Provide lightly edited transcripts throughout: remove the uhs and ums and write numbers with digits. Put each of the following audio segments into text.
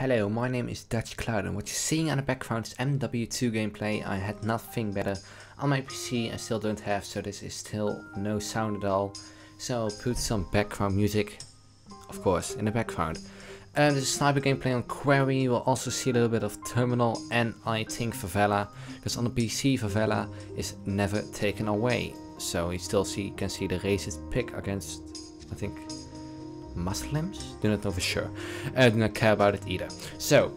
Hello, my name is Dutch Cloud and what you're seeing on the background is MW2 gameplay. I had nothing better on my PC, I still don't have, so this is still no sound at all. So I'll put some background music, of course, in the background. This is sniper gameplay on Quarry. You will also see a little bit of Terminal and I think Favela, because on the PC Favela is never taken away. So you still can see the racist pick against, I think, Muslims? Do not know for sure. I do not care about it either. So,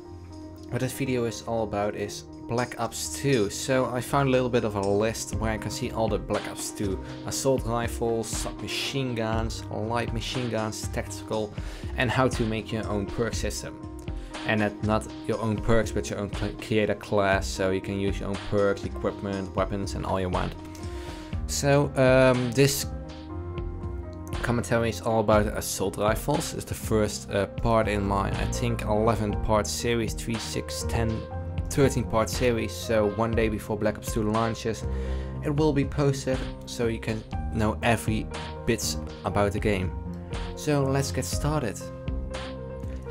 what this video is all about is Black Ops 2. So I found a little bit of a list where I can see all the Black Ops 2 assault rifles, submachine guns, light machine guns, tactical, and how to make your own perk system. And not your own perks, but your own creator class, so you can use your own perks, equipment, weapons, and all you want. So this commentary is all about assault rifles. It's the first part in my, I think, 11 part series, 3, 6, 10, 13 part series. So one day before Black Ops 2 launches, it will be posted so you can know every bit about the game. So let's get started.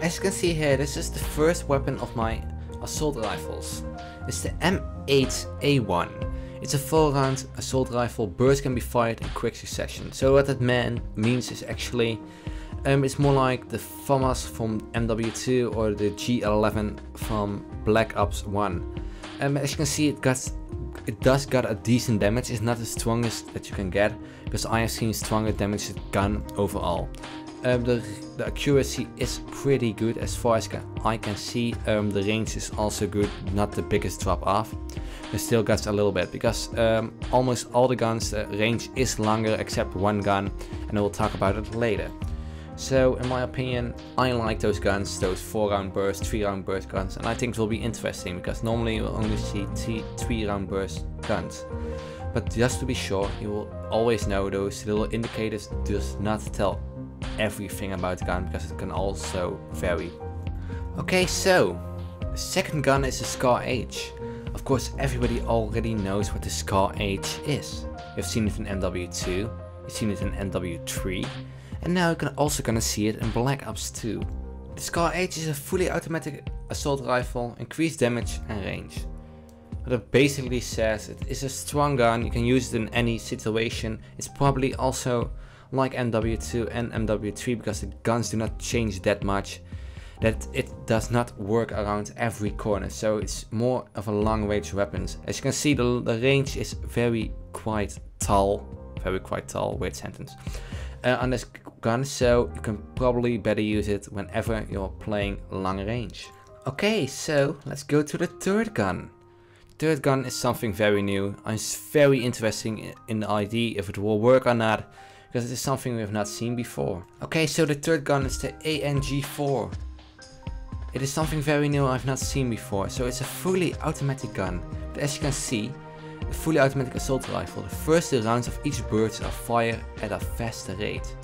As you can see here, this is the first weapon of my assault rifles. It's the M8A1. It's a 4-round assault rifle. Bursts can be fired in quick succession. So what that means is actually, it's more like the FAMAS from MW2 or the G11 from Black Ops 1. As you can see, it does got a decent damage. It's not the strongest that you can get, because I have seen stronger damage gun overall. The accuracy is pretty good as far as I can see. The range is also good, not the biggest drop off. It still got a little bit, because almost all the guns range is longer except one gun, and I will talk about it later. So in my opinion, I like those guns, those 4-round burst, 3-round burst guns, and I think it will be interesting, because normally you will only see 3-round burst guns. But just to be sure, you will always know those little indicators does not tell everything about the gun, because it can also vary. Okay, so the second gun is the Scar H. Of course, everybody already knows what the Scar H is. You've seen it in MW2, you've seen it in MW3, and now you're also gonna see it in Black Ops 2. The Scar H is a fully automatic assault rifle, increased damage and range. What it basically says, it is a strong gun, you can use it in any situation. It's probably also like MW2 and MW3, because the guns do not change that much, that it does not work around every corner, so it's more of a long range weapon. As you can see, the range is quite tall, weird sentence, on this gun, so you can probably better use it whenever you're playing long range. Okay, so let's go to the third gun. Third gun is something very new. I'm very interested in the idea if it will work or not, because it is something we have not seen before. Okay, so the third gun is the ANG4. It is something very new I've not seen before. So it's a fully automatic gun. But as you can see, the fully automatic assault rifle, the first 2 rounds of each burst are fired at a faster rate.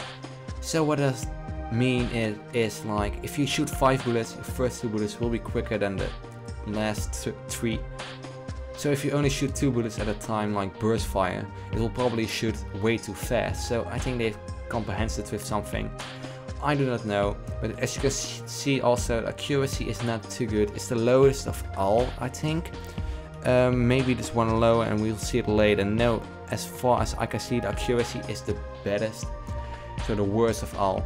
So what does mean is like, if you shoot 5 bullets, your first 2 bullets will be quicker than the last 3. So if you only shoot 2 bullets at a time, like burst fire, it will probably shoot way too fast. So I think they've comprehended with something. I do not know, but as you can see also, the accuracy is not too good. It's the lowest of all, I think. Maybe this one lower, and we'll see it later. No, as far as I can see, the accuracy is the baddest, so the worst of all.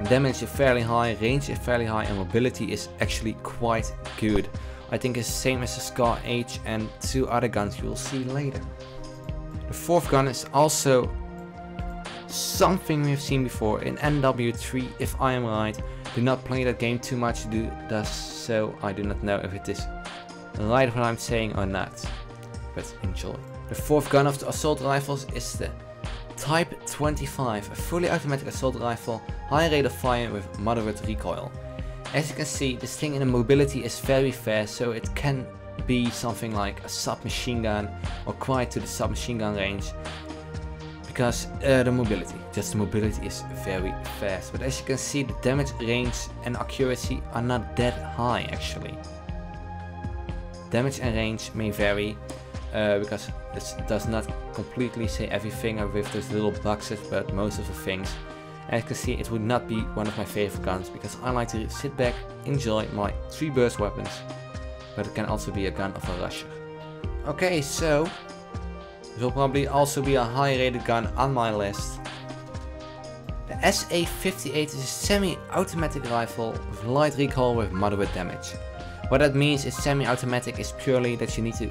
Damage is fairly high, range is fairly high, and mobility is actually quite good. I think it's the same as the Scar H and 2 other guns you will see later. The fourth gun is also something we've seen before in MW3, if I am right. Do not play that game too much, so I do not know if it is right what I'm saying or not, but enjoy. The fourth gun of the assault rifles is the Type 25, a fully automatic assault rifle, high rate of fire with moderate recoil. As you can see, this thing in the mobility is very fast, so it can be something like a submachine gun or quite to the submachine gun range, because the mobility is very fast. But as you can see, the damage, range and accuracy are not that high actually. Damage and range may vary, because it does not completely say everything with those little boxes, but most of the things. As you can see, it would not be one of my favorite guns because I like to sit back, enjoy my 3 burst weapons, but it can also be a gun of a rusher. Okay, so it will probably also be a high rated gun on my list. The SA58 is a semi-automatic rifle with light recoil with moderate damage. What that means is semi-automatic is purely that you need to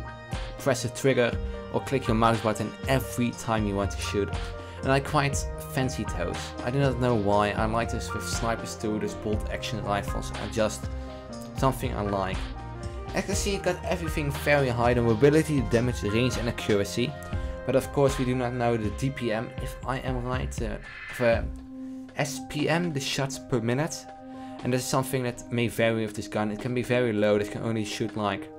press the trigger or click your mouse button every time you want to shoot. And I quite fancy those. I do not know why. I like this with snipers too. These bolt action rifles are just something I like. As you can see, it got everything very high, the mobility, the damage, range and accuracy. But of course we do not know the DPM, if I am right, for SPM, the shots per minute. And this is something that may vary with this gun. It can be very low, it can only shoot like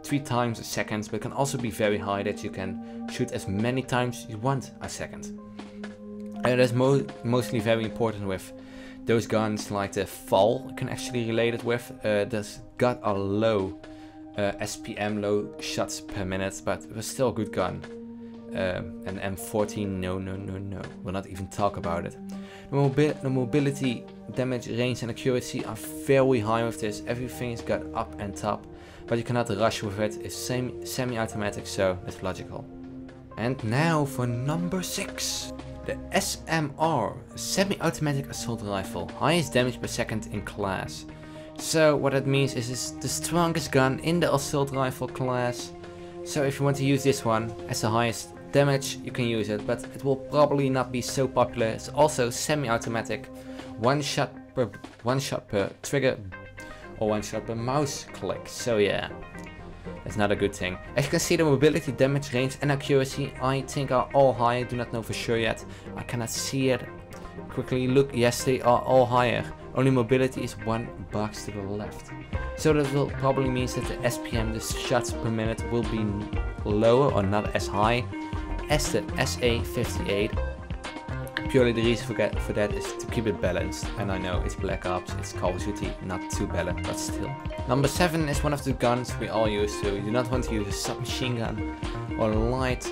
3 times a second, but it can also be very high that you can shoot as many times you want a second. And that's mostly very important with those guns like the FAL can actually relate it with. That's got a low SPM, low shots per minute, but it was still a good gun. And M14, no, we'll not even talk about it. The mobility, damage, range and accuracy are very high with this. Everything is got up and top, but you cannot rush with it. It's semi-automatic, so it's logical. And now for number 6. The SMR, semi-automatic assault rifle, highest damage per second in class. So what that means is it's the strongest gun in the assault rifle class. So if you want to use this one as the highest damage, you can use it, but it will probably not be so popular. It's also semi-automatic, one shot per trigger or 1 shot per mouse click. So yeah, that's not a good thing. As you can see, the mobility, damage, range and accuracy I think are all high. I do not know for sure yet. I cannot see it. Quickly look, yes, they are all higher. Only mobility is 1 box to the left. So that will probably mean that the SPM, the shots per minute, will be lower or not as high as the SA58. Purely the reason for that is to keep it balanced. And I know it's Black Ops, it's Call of Duty, not too balanced, but still. Number 7 is one of the guns we all use to. You do not want to use a submachine gun or light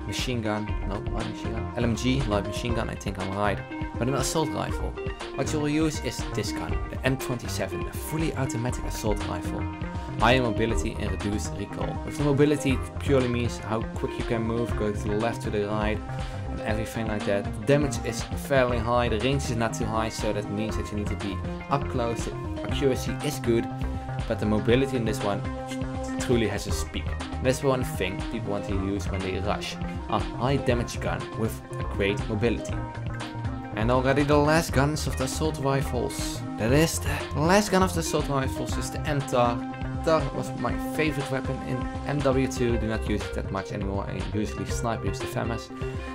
machine gun. No, light machine gun. LMG, light machine gun, I think I'm right. But an assault rifle. What you will use is this gun, the M27, a fully automatic assault rifle. Higher mobility and reduced recoil. With the mobility, it purely means how quick you can move, go to the left, to the right, and everything like that. The damage is fairly high, the range is not too high, so that means that you need to be up close. The accuracy is good, but the mobility in this one truly has a peak. That's one thing people want to use when they rush. A high damage gun with a great mobility. And already the last guns of the assault rifles. That is the last gun of the assault rifles is the MTAR. MTAR was my favorite weapon in MW2. Do not use it that much anymore. I usually snipe use the FAMAS.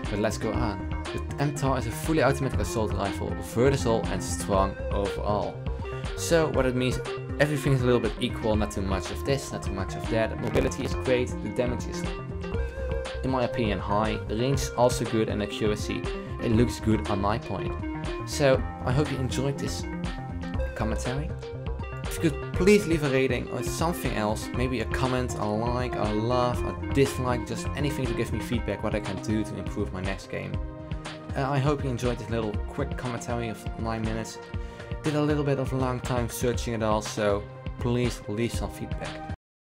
But let's go on. The MTAR is a fully automatic assault rifle, versatile and strong overall. So what it means, everything is a little bit equal, not too much of this, not too much of that. The mobility is great, the damage is, in my opinion, high. The range is also good and accuracy. It looks good on my point. So I hope you enjoyed this commentary. If you could please leave a rating or something else, maybe a comment, a like, a love, a dislike, just anything to give me feedback what I can do to improve my next game. I hope you enjoyed this little quick commentary of 9 minutes. Did a little bit of a long time searching it all, so please leave some feedback.